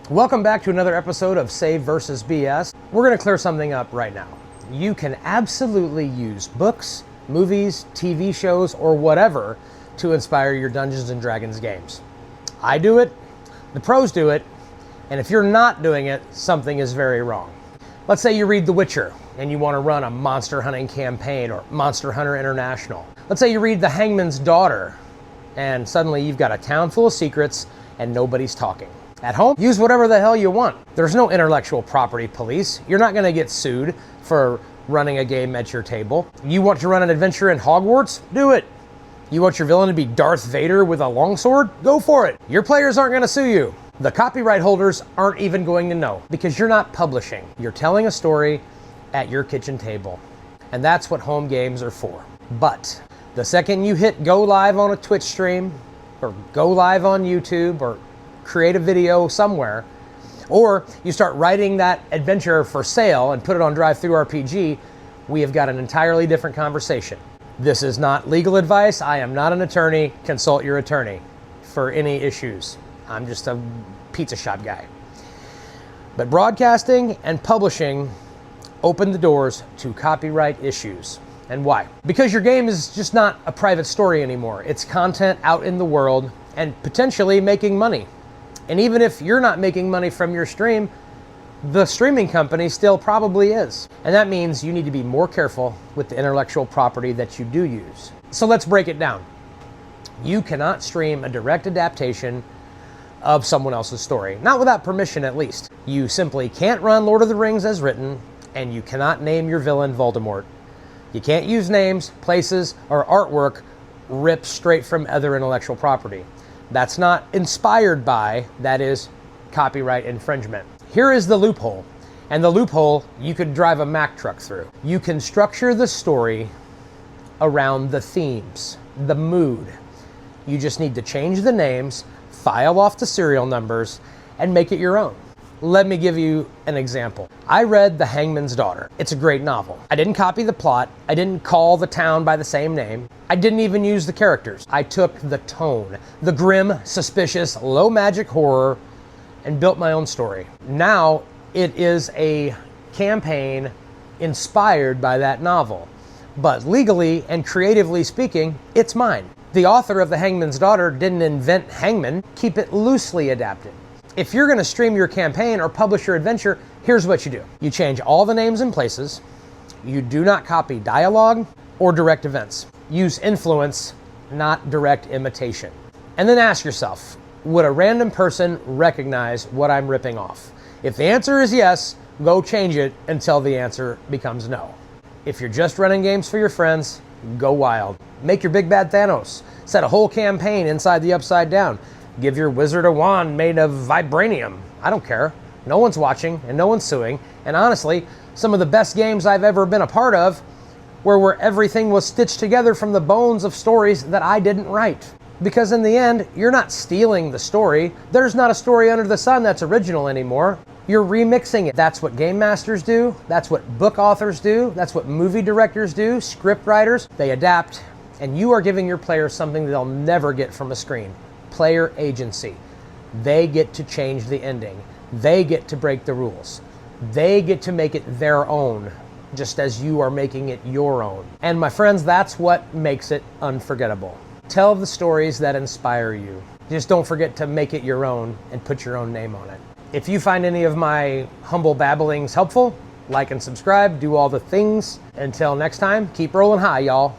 Welcome back to another episode of Save versus BS. We're going to clear something up right now. You can absolutely use books, movies, TV shows, or whatever to inspire your Dungeons & Dragons games. I do it, the pros do it, and if you're not doing it, something is very wrong. Let's say you read The Witcher and you want to run a monster hunting campaign or Monster Hunter International. Let's say you read The Hangman's Daughter and suddenly you've got a town full of secrets and nobody's talking. At home, use whatever the hell you want. There's no intellectual property police. You're not going to get sued for running a game at your table. You want to run an adventure in Hogwarts? Do it. You want your villain to be Darth Vader with a longsword? Go for it. Your players aren't going to sue you. The copyright holders aren't even going to know because you're not publishing. You're telling a story at your kitchen table. And that's what home games are for. But the second you hit go live on a Twitch stream or go live on YouTube or create a video somewhere, or you start writing that adventure for sale and put it on DriveThruRPG, we have got an entirely different conversation. This is not legal advice. I am not an attorney. Consult your attorney for any issues. I'm just a pizza shop guy. But broadcasting and publishing open the doors to copyright issues. And why? Because your game is just not a private story anymore. It's content out in the world and potentially making money. And even if you're not making money from your stream, the streaming company still probably is. And that means you need to be more careful with the intellectual property that you do use. So let's break it down. You cannot stream a direct adaptation of someone else's story, not without permission at least. You simply can't run Lord of the Rings as written, and you cannot name your villain Voldemort. You can't use names, places, or artwork ripped straight from other intellectual property. That's not inspired by, that is copyright infringement. Here is the loophole, and the loophole you could drive a Mack truck through. You can structure the story around the themes, the mood. You just need to change the names, file off the serial numbers, and make it your own. Let me give you an example. I read The Hangman's Daughter. It's a great novel. I didn't copy the plot. I didn't call the town by the same name. I didn't even use the characters. I took the tone, the grim, suspicious, low magic horror, and built my own story. Now it is a campaign inspired by that novel. But legally and creatively speaking, it's mine. The author of The Hangman's Daughter didn't invent Hangman. Keep it loosely adapted. If you're going to stream your campaign or publish your adventure, here's what you do. You change all the names and places. You do not copy dialogue or direct events. Use influence, not direct imitation. And then ask yourself, would a random person recognize what I'm ripping off? If the answer is yes, go change it until the answer becomes no. If you're just running games for your friends, go wild. Make your big bad Thanos. Set a whole campaign inside the Upside Down. Give your wizard a wand made of vibranium. I don't care. No one's watching and no one's suing. And honestly, some of the best games I've ever been a part of were where everything was stitched together from the bones of stories that I didn't write. Because in the end, you're not stealing the story. There's not a story under the sun that's original anymore. You're remixing it. That's what game masters do. That's what book authors do. That's what movie directors do, script writers. They adapt, and you are giving your players something they'll never get from a screen. Player agency. They get to change the ending. They get to break the rules. They get to make it their own, just as you are making it your own. And my friends, that's what makes it unforgettable. Tell the stories that inspire you. Just don't forget to make it your own and put your own name on it. If you find any of my humble babblings helpful, like and subscribe, do all the things. Until next time, keep rolling high, y'all.